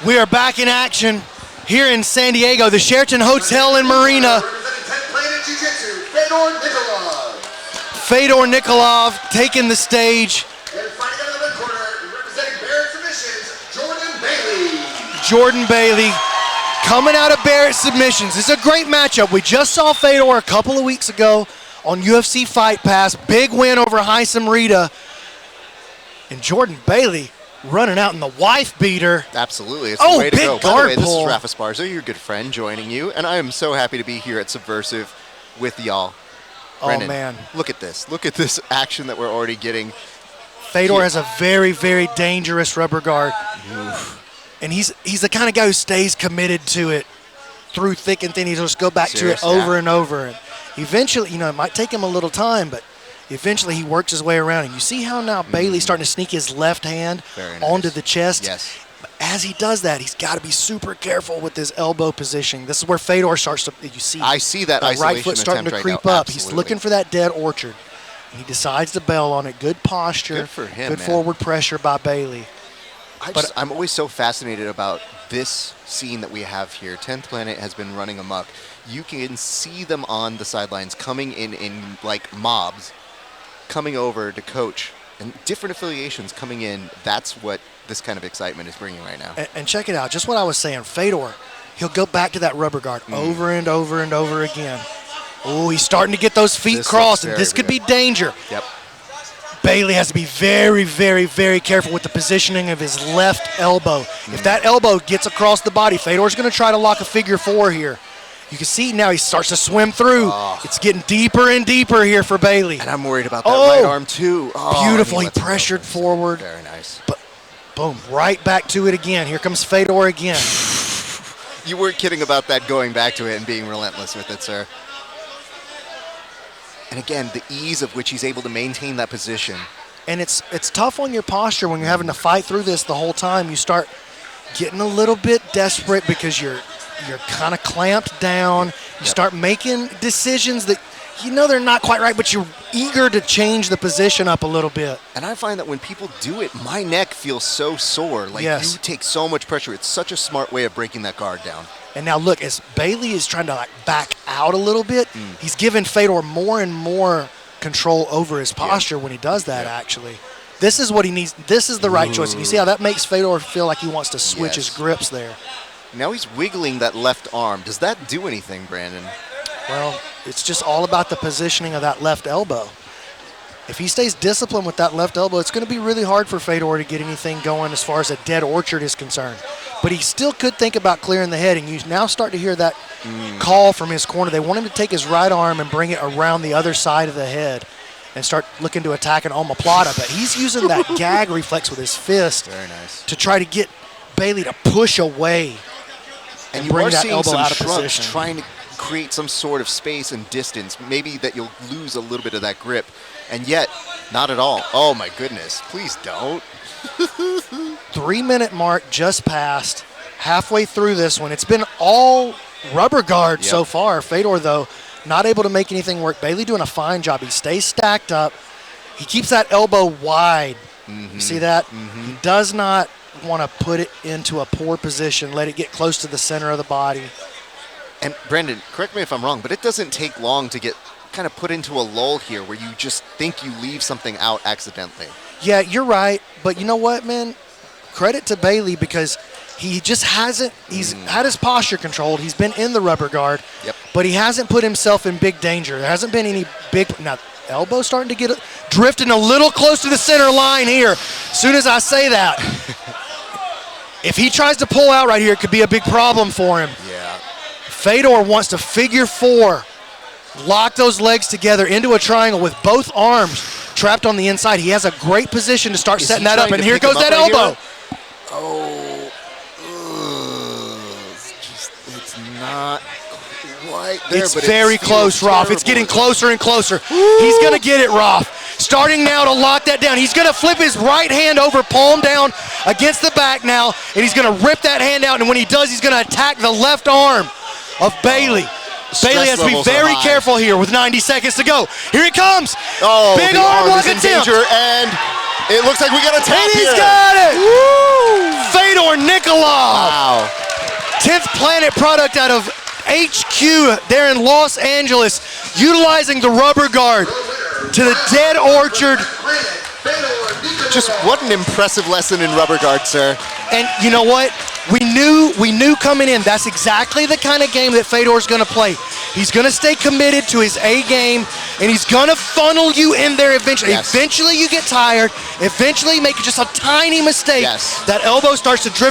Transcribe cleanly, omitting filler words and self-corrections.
We are back in action here in San Diego, the Sheraton Hotel and Marina. Fedor Nikolov. Fedor Nikolov taking the stage. And fighting out of the corner, representing Barrett Submissions, Jordan Bailey. Jordan Bailey coming out of Barrett Submissions. It's a great matchup. We just saw Fedor a couple of weeks ago on UFC Fight Pass. Big win over Heisam Rita. And Jordan Bailey running out in the wife beater. Absolutely. It's the way to go. Big By the guard way, this is pull. Rafa Esparza, your good friend, joining you. And I am so happy to be here at Subversiv with y'all. Brendan, man. Look at this. Look at this action that we're already getting. Fedor has a very, very dangerous rubber guard. Oof. And he's the kind of guy who stays committed to it through thick and thin. He'll just go back to it over and over. And eventually, it might take him a little time, but eventually he works his way around. And you see how now Bailey's starting to sneak his left hand onto the chest? Yes. But as he does that, he's got to be super careful with his elbow positioning. This is where Fedor starts to, you see. I see that the isolation right foot starting to attempt creep right now. up. He's looking for that dead orchard. And he decides to bail on it. Good posture. Good for him, Good man. forward pressure by Bailey. I'm always so fascinated about this scene that we have here. 10th Planet has been running amok. You can see them on the sidelines coming in like mobs, coming over to coach, and different affiliations coming in. That's what this kind of excitement is bringing right now. And check it out, just what I was saying. Fedor, he'll go back to that rubber guard over and over and over again. Oh, he's starting to get those feet crossed, and this could be danger. Yep. Bailey has to be very, very, very careful with the positioning of his left elbow. If that elbow gets across the body, Fedor's going to try to lock a figure four here. You can see now he starts to swim through. It's getting deeper and deeper here for Bailey. And I'm worried about that right arm too. Beautiful. He pressured forward. Very nice. But boom, right back to it again. Here comes Fedor again. You weren't kidding about that, going back to it and being relentless with it, sir. And again, the ease of which he's able to maintain that position. And it's tough on your posture when you're having to fight through this the whole time. You start getting a little bit desperate because you're kind of clamped down. You start making decisions that they're not quite right, but you're eager to change the position up a little bit. And I find that when people do it, my neck feels so sore. Like you take so much pressure. It's such a smart way of breaking that guard down. And now look, as Bailey is trying to back out a little bit, he's giving Fedor more and more control over his posture when he does that, actually. This is what he needs. This is the right choice. And you see how that makes Fedor feel like he wants to switch his grips there. Now he's wiggling that left arm. Does that do anything, Brandon? Well, it's just all about the positioning of that left elbow. If he stays disciplined with that left elbow, it's going to be really hard for Fedor to get anything going as far as a dead orchard is concerned. But he still could think about clearing the head, and you now start to hear that call from his corner. They want him to take his right arm and bring it around the other side of the head and start looking to attack an omoplata. But he's using that gag reflex with his fist to try to get Bailey to push away and bring that elbow out of position. Trying to create some sort of space and distance, maybe that you'll lose a little bit of that grip, and yet not at all. Oh my goodness, please don't. 3-minute mark just passed, halfway through this one. It's been all rubber guard so far. Fedor, though, not able to make anything work. Bailey doing a fine job. He stays stacked up. He keeps that elbow wide. You see that? He does not want to put it into a poor position, let it get close to the center of the body. And Brandon, correct me if I'm wrong, but it doesn't take long to get kind of put into a lull here where you just think you leave something out accidentally. Yeah, you're right. But you know what, man? Credit to Bailey because he just hasn't, he's had his posture controlled. He's been in the rubber guard, but he hasn't put himself in big danger. There hasn't been any big, now elbow starting to get drifting a little close to the center line here. As soon as I say that, if he tries to pull out right here, it could be a big problem for him. Yeah. Fedor wants to figure four, lock those legs together into a triangle with both arms trapped on the inside. He has a great position to start setting that up, and here goes that elbow. Oh, it's not quite there. It's very close, Roth. It's getting closer and closer. He's going to get it, Roth. Starting now to lock that down. He's going to flip his right hand over, palm down against the back now, and he's going to rip that hand out, and when he does, he's going to attack the left arm of Bailey. Bailey has to be very careful here with 90 seconds to go. Here he comes. Oh, big arm lock attempt. And It looks like we got a tap And he's here. got it! Fedor Nikolov! Wow. 10th Planet product out of HQ there in Los Angeles, utilizing the rubber guard to the Dead Orchard. Just what an impressive lesson in rubber guard, sir. And you know what? We knew coming in, that's exactly the kind of game that Fedor's going to play. He's going to stay committed to his A game, and he's going to funnel you in there eventually. Yes. Eventually you get tired. Eventually you make just a tiny mistake. Yes. That elbow starts to drift